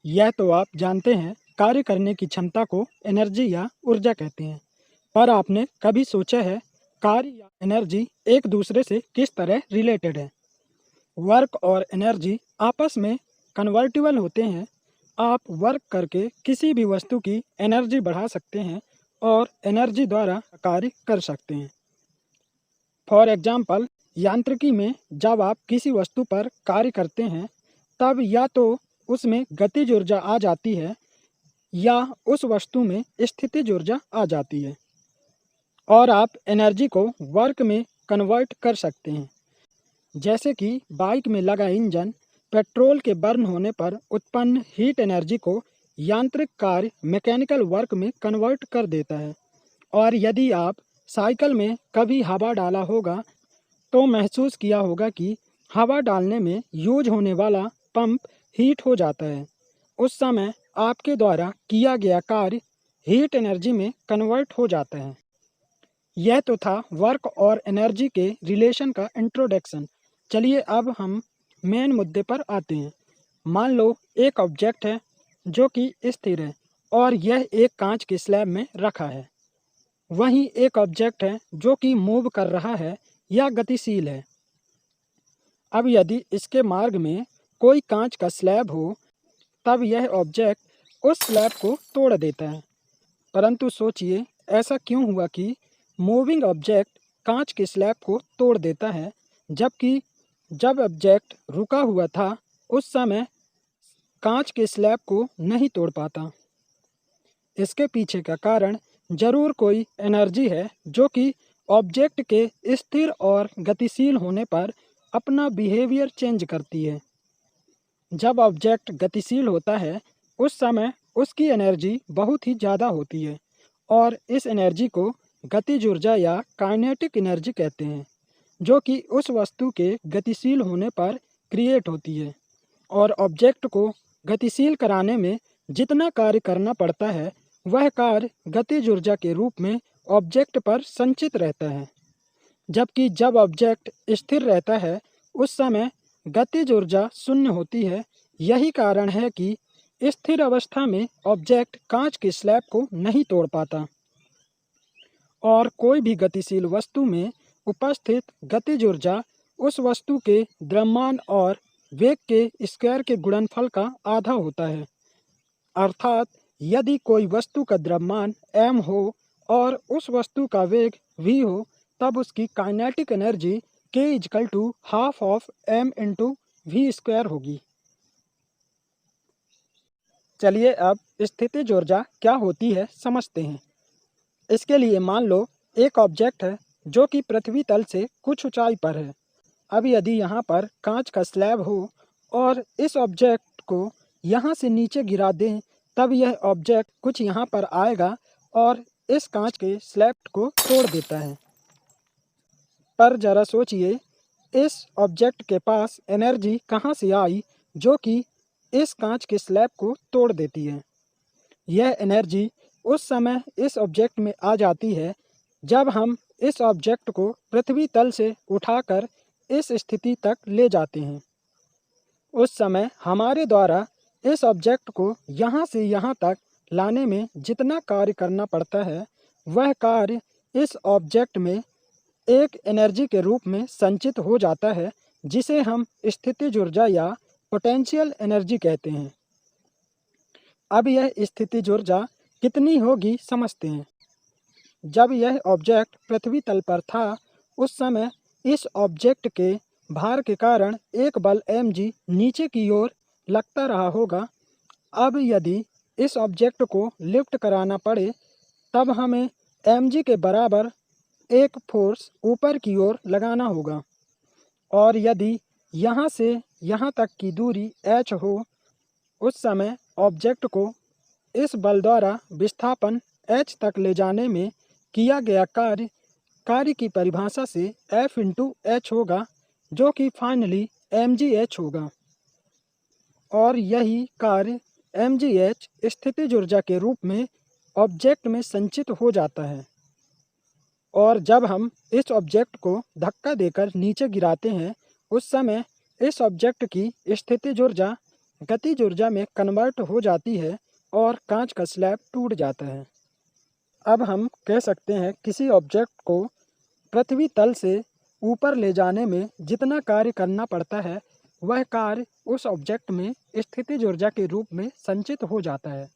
यह तो आप जानते हैं, कार्य करने की क्षमता को एनर्जी या ऊर्जा कहते हैं। पर आपने कभी सोचा है, कार्य या एनर्जी एक दूसरे से किस तरह रिलेटेड है? वर्क और एनर्जी आपस में कन्वर्टिबल होते हैं। आप वर्क करके किसी भी वस्तु की एनर्जी बढ़ा सकते हैं और एनर्जी द्वारा कार्य कर सकते हैं। फॉर एग्जाम्पल, यांत्रिकी में जब आप किसी वस्तु पर कार्य करते हैं, तब या तो उसमें गतिज ऊर्जा आ जाती है या उस वस्तु में स्थितिज ऊर्जा आ जाती है और आप एनर्जी को वर्क में कन्वर्ट कर सकते हैं। जैसे कि बाइक में लगा इंजन पेट्रोल के बर्न होने पर उत्पन्न हीट एनर्जी को यांत्रिक कार्य मैकेनिकल वर्क में कन्वर्ट कर देता है। और यदि आप साइकिल में कभी हवा डाला होगा तो महसूस किया होगा कि हवा डालने में यूज होने वाला पंप हीट हो जाता है। उस समय आपके द्वारा किया गया कार्य हीट एनर्जी में कन्वर्ट हो जाता है। यह तो था वर्क और एनर्जी के रिलेशन का इंट्रोडक्शन। चलिए अब हम मेन मुद्दे पर आते हैं। मान लो एक ऑब्जेक्ट है जो कि स्थिर है और यह एक कांच के स्लैब में रखा है। वहीं एक ऑब्जेक्ट है जो कि मूव कर रहा है या गतिशील है। अब यदि इसके मार्ग में कोई कांच का स्लैब हो, तब यह ऑब्जेक्ट उस स्लैब को तोड़ देता है। परंतु सोचिए, ऐसा क्यों हुआ कि मूविंग ऑब्जेक्ट कांच के स्लैब को तोड़ देता है, जबकि जब ऑब्जेक्ट रुका हुआ था उस समय कांच के स्लैब को नहीं तोड़ पाता? इसके पीछे का कारण जरूर कोई एनर्जी है जो कि ऑब्जेक्ट के स्थिर और गतिशील होने पर अपना बिहेवियर चेंज करती है। जब ऑब्जेक्ट गतिशील होता है उस समय उसकी एनर्जी बहुत ही ज़्यादा होती है और इस एनर्जी को गतिज ऊर्जा या काइनेटिक एनर्जी कहते हैं, जो कि उस वस्तु के गतिशील होने पर क्रिएट होती है। और ऑब्जेक्ट को गतिशील कराने में जितना कार्य करना पड़ता है, वह कार्य गतिज ऊर्जा के रूप में ऑब्जेक्ट पर संचित रहता है। जबकि जब ऑब्जेक्ट स्थिर रहता है उस समय गतिज ऊर्जा शून्य होती है। यही कारण है कि स्थिर अवस्था में ऑब्जेक्ट कांच के स्लैब को नहीं तोड़ पाता और कोई भी गतिशील वस्तु में उपस्थित गतिज ऊर्जा उस वस्तु के द्रव्यमान और वेग के स्क्वायर के गुणनफल का आधा होता है। अर्थात यदि कोई वस्तु का द्रव्यमान m हो और उस वस्तु का वेग v हो, तब उसकी kinetic energy k is equal to half of m into V square होगी। चलिए अब स्थितिज ऊर्जा क्या होती है समझते हैं। इसके लिए मान लो एक ऑब्जेक्ट है जो कि पृथ्वी तल से कुछ ऊंचाई पर है। अब यदि यहाँ पर कांच का स्लैब हो और इस ऑब्जेक्ट को यहाँ से नीचे गिरा दें, तब यह ऑब्जेक्ट कुछ यहाँ पर आएगा और इस कांच के स्लैब को तोड़ देता है। पर जरा सोचिए, इस ऑब्जेक्ट के पास एनर्जी कहाँ से आई जो कि इस कांच के स्लैब को तोड़ देती है? यह एनर्जी उस समय इस ऑब्जेक्ट में आ जाती है जब हम इस ऑब्जेक्ट को पृथ्वी तल से उठाकर इस स्थिति तक ले जाते हैं। उस समय हमारे द्वारा इस ऑब्जेक्ट को यहाँ से यहाँ तक लाने में जितना कार्य करना पड़ता है, वह कार्य इस ऑब्जेक्ट में एक एनर्जी के रूप में संचित हो जाता है, जिसे हम स्थितिज ऊर्जा या पोटेंशियल एनर्जी कहते हैं। अब यह स्थितिज ऊर्जा कितनी होगी समझते हैं। जब यह ऑब्जेक्ट पृथ्वी तल पर था, उस समय इस ऑब्जेक्ट के भार के कारण एक बल mg नीचे की ओर लगता रहा होगा। अब यदि इस ऑब्जेक्ट को लिफ्ट कराना पड़े, तब हमें mg के बराबर एक फोर्स ऊपर की ओर लगाना होगा। और यदि यहाँ से यहाँ तक की दूरी h हो, उस समय ऑब्जेक्ट को इस बल द्वारा विस्थापन h तक ले जाने में किया गया कार्य की परिभाषा से F इंटू एच होगा, जो कि फाइनली mgh होगा। और यही कार्य mgh स्थितिज ऊर्जा के रूप में ऑब्जेक्ट में संचित हो जाता है। और जब हम इस ऑब्जेक्ट को धक्का देकर नीचे गिराते हैं, उस समय इस ऑब्जेक्ट की स्थितिज ऊर्जा गतिज ऊर्जा में कन्वर्ट हो जाती है और कांच का स्लैब टूट जाता है। अब हम कह सकते हैं किसी ऑब्जेक्ट को पृथ्वी तल से ऊपर ले जाने में जितना कार्य करना पड़ता है, वह कार्य उस ऑब्जेक्ट में स्थितिज ऊर्जा के रूप में संचित हो जाता है।